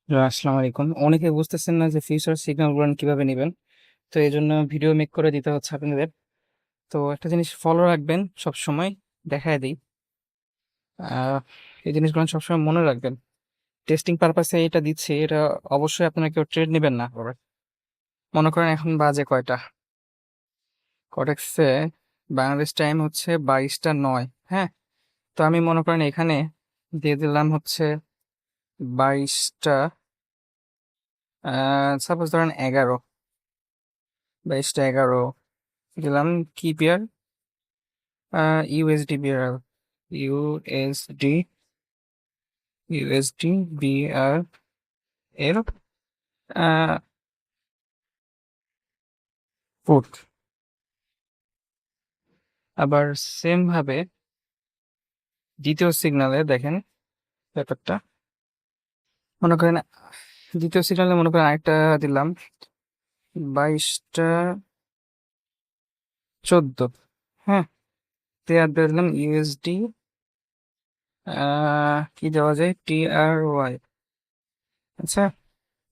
আসসালামু আলাইকুম। অনেকে বুঝতেছেন না যে ফিউচার সিগন্যাল গুলো কিভাবে নেবেন। তো এই জন্য ভিডিও মেক করে দিতে হচ্ছে আপনাদের। তো একটা জিনিস ফলো রাখবেন সব সময়, দেখায় দিই। আহ এই জিনিসগুলো সবসময় মনে রাখবেন। টেস্টিং পারপাসে এটা দিচ্ছি, এটা অবশ্যই আপনারা কেউ ট্রেড নেবেন না আবার। মনে করেন এখন বাজে কয়টা, কটেক্সে বাংলাদেশ টাইম হচ্ছে 22টা 9। হ্যাঁ, তো আমি মনে করেন এখানে দিয়ে দিলাম হচ্ছে 22টা, সাপোজ ধরেন 11, 22টা 11 দিলাম। কি pair? USD BR, USD USD BR এর ফুট। আবার সেম ভাবে দ্বিতীয় সিগনালে দেখেন ব্যাপারটা। মনে করেন দ্বিতীয় সিগনালে মনে করেন আরেকটা দিলাম 22টা 14। হ্যাঁ, পেয়ার দিয়ে দিলাম ইউএসডি, কি দেওয়া যায়, টিআরওয়াই। আচ্ছা,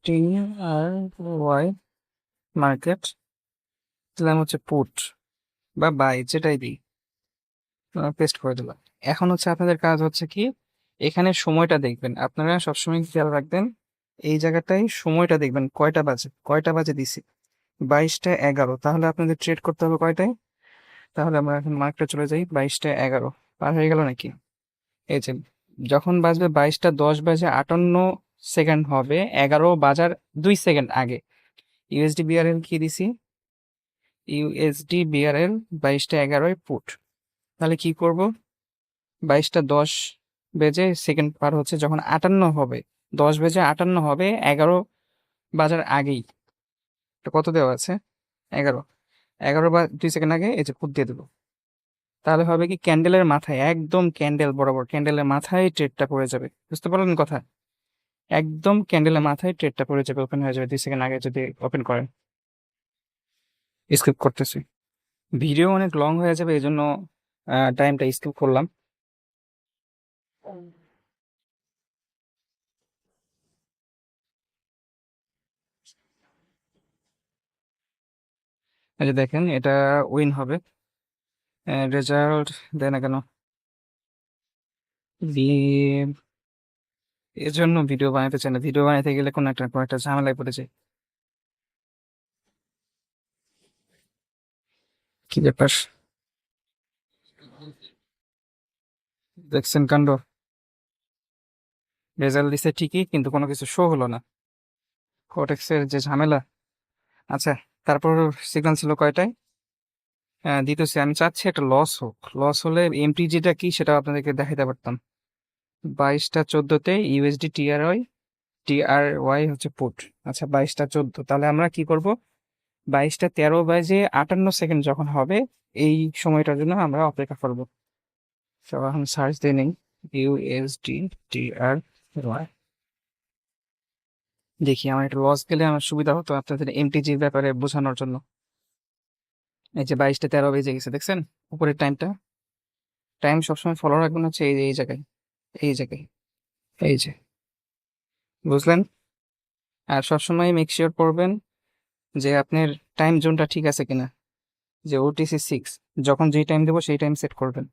টিআরওয়াই মার্কেট দিলাম হচ্ছে পুট বা বাই, যেটাই দিই, পেস্ট করে দিলাম। এখন হচ্ছে আপনাদের কাজ হচ্ছে কি, এখানে সময়টা দেখবেন, আপনারা সবসময় খেয়াল রাখবেন এই জায়গাটায় সময়টা দেখবেন কয়টা বাজে দিছি, 22টা 11। তাহলে আপনাদের ট্রেড করতে হবে কয়টায়? তাহলে আমরা এখন মার্কেটে চলে যাই। 22টা 11 পার হয়ে গেল নাকি? এই যে যখন বাজবে 22টা 10 বাজে 58 সেকেন্ড হবে, 11 বাজার 2 সেকেন্ড আগে ইউএসডি বিআরএল কি দিছি, ইউএসডি বিআরএল 22টা 11 পুট। তাহলে কি করব, 22টা 10 বেজে সেকেন্ড পার হচ্ছে, যখন 58 হবে, 10 বেজে 58 হবে 11 বাজার আগেই। তো কত দেওয়া আছে? 11। 11 বা 2 সেকেন্ড আগে এই যে ফুট দিয়ে দেবো। তাহলে হবে কি, ক্যান্ডেলের মাথায়, একদম ক্যান্ডেল বরাবর ক্যান্ডেলের মাথায় ট্রেডটা পড়ে যাবে। বুঝতে পারলেন কথা? একদম ক্যান্ডেলের মাথায় ট্রেডটা পড়ে যাবে, ওপেন হয়ে যাবে 2 সেকেন্ড আগে যদি ওপেন করেন। স্কিপ করতেছি, ভিডিও অনেক লং হয়ে যাবে, এই জন্য টাইমটা স্কিপ করলাম। এই যে দেখেন, এটা উইন হবে। রেজাল্ট দেয় না কেন? এর জন্য ভিডিও বানাতে চাই না, ভিডিও বানাতে গেলে কোনো একটা ঝামেলায় পড়ে যায়। কি ব্যাপার, দেখছেন কাণ্ড? রেজাল্ট দিছে ঠিকই, কিন্তু কোনো কিছু শো হলো না। কোটেক্সের যে ঝামেলা। আচ্ছা, তারপর সিগন্যাল ছিল কয়টায়? দিতেছি, আমি চাচ্ছি একটা লস হোক। লস হলে এমটিজিটা কি সেটা আপনাদেরকে দেখাতে পারতাম। 22টা 14তে ইউএসডি টিআরওয়াই হচ্ছে পুট। আচ্ছা, 22টা 14, তাহলে আমরা কি করব, 22টা 13 বাজে 58 সেকেন্ড যখন হবে, এই সময়টার জন্য আমরা অপেক্ষা করবো। তো এখন সার্চ দিয়ে নেই ইউএসডি টিআর ওয়াই, দেখি আমার একটা লস গেলে আমার সুবিধা হতো আপনাদের এমটিজির ব্যাপারে বোঝানোর জন্য। এই যে 22টা 13 বেজে গেছে, দেখছেন উপরের টাইমটা? টাইম সবসময় ফলো রাখবেন হচ্ছে এই জায়গায়, এই জায়গায়, এই যে, বুঝলেন? আর সবসময় মেক শিওর করবেন যে আপনার টাইম জোনটা ঠিক আছে কিনা, যে OTC 6 যখন যেই টাইম দেবো সেই টাইম সেট করবেন।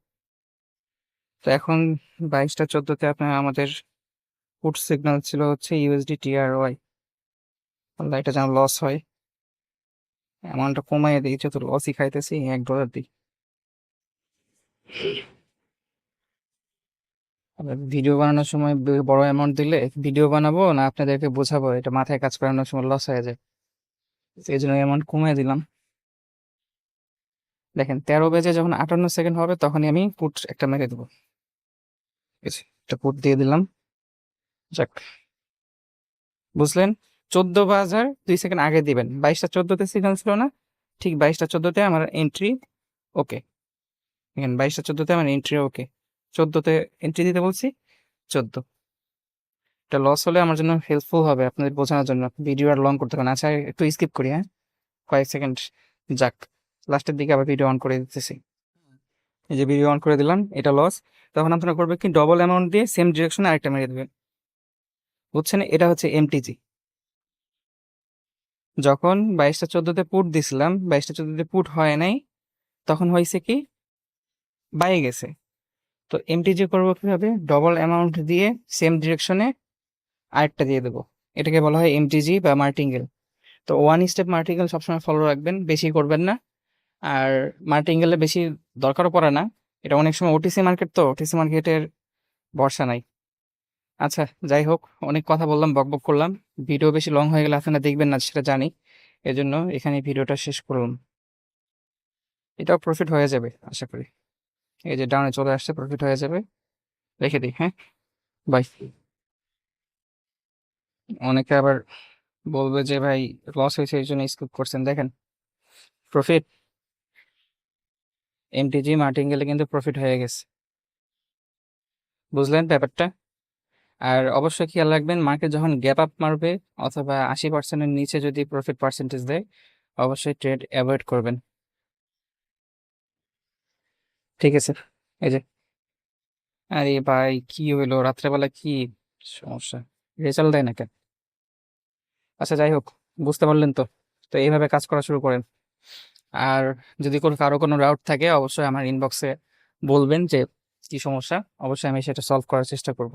তো এখন 22টা 14তে আপনার আমাদের পুট সিগন্যাল ছিল হচ্ছে ইউএসডি টিআরওয়াই। আল্লাহ, এটা যেন লস হয়। অ্যামাউন্টটা কমাইয়ে দিই, যত লসই খাইতেছি, $1 দিই। ভিডিও বানানোর সময় বড় অ্যামাউন্ট দিলে ভিডিও বানাবো না আপনাদেরকে বোঝাবো, এটা মাথায় কাজ করানোর সময় লস হয়ে যায়। সেই জন্য অ্যামাউন্ট কমিয়ে দিলাম। দেখেন 13 বেজে যখন 58 সেকেন্ড হবে তখনই আমি পুট একটা মেরে দেবো। ঠিক আছে, একটা পুট দিয়ে দিলাম। যাক, বুঝলেন? 14 বাজার 2 সেকেন্ড আগে দিবেন। 22টা 14তে সিগন্যাল ছিল না? ঠিক 22টা 14তে আমার এন্ট্রি ওকে। দেখেন 22টা 14তে আমার এন্ট্রি ওকে। 14তে এন্ট্রি দিতে বলছি, 14। এটা লস হলে আমার জন্য হেল্পফুল হবে আপনাদের বোঝানোর জন্য, ভিডিও আর লং করতে হবে না। আচ্ছা, একটু স্কিপ করি, হ্যাঁ, কয়েক সেকেন্ড। যাক, লাস্টের দিকে আবার ভিডিও অন করে দিতেছি। এই যে ভিডিও অন করে দিলাম, এটা লস। তখন আপনারা করবে কি, ডবল অ্যামাউন্ট দিয়ে সেম ডিরেকশনে আরেকটা মেরে দেবেন। বুঝছেন? এটা হচ্ছে এমটিজি। যখন 22টা 14তে পুট দিছিলাম, 22টা 14তে পুট হয় নাই, তখন হয়েছে কি বাইরে গেছে। তো এমটিজি করবো কিভাবে? ডবল অ্যামাউন্ট দিয়ে সেম ডিরেকশনে আরেকটা দিয়ে দেবো। এটাকে বলা হয় এমটিজি বা মার্টিঙ্গেল। তো ওয়ান স্টেপ মার্টিঙ্গেল সবসময় ফলো রাখবেন, বেশি করবেন না। আর মার্টিঙ্গেলে বেশি দরকারও পড়ে না। এটা অনেক সময় ওটিসি মার্কেট, তো ওটিসি মার্কেটের ভরসা নাই। আচ্ছা, যাই হোক, অনেক কথা বললাম, বকবক করলাম। ভিডিও বেশি লং হয়ে গেলে আপনারা দেখবেন না, সেটা জানি। এজন্য এখানে ভিডিওটা শেষ করলাম। এটাও প্রফিট হয়ে যাবে আশা করি। এই যে ডাউনে চলে আসছে, প্রফিট হয়ে যাবে। রেখে দিই, হ্যাঁ। বাই। অনেকে আবার বলবে যে ভাই লস হয়েছে এই জন্য স্কিপ করছেন। দেখেন প্রফিট, এমটিজি মার্টিঙ্গেলে কিন্তু প্রফিট হয়ে গেছে। বুঝলেন ব্যাপারটা? আর অবশ্যই খেয়াল রাখবেন, মার্কেট যখন গ্যাপ আপ মারবে অথবা 80%-এর নিচে যদি প্রফিট পার্সেন্টেজ দেয়, অবশ্যই ট্রেড অ্যাভয়েড করবেন। ঠিক আছে। এই যে, আরে ভাই কি হইলো রাত্রেবেলা, কি সমস্যা? রেজাল্ট দেয় না কেন? আচ্ছা যাই হোক, বুঝতে পারলেন তো? তো এইভাবে কাজ করা শুরু করেন। আর যদি কারো কোনো ডাউট থাকে, অবশ্যই আমার ইনবক্সে বলবেন যে কি সমস্যা। অবশ্যই আমি সেটা সলভ করার চেষ্টা করব।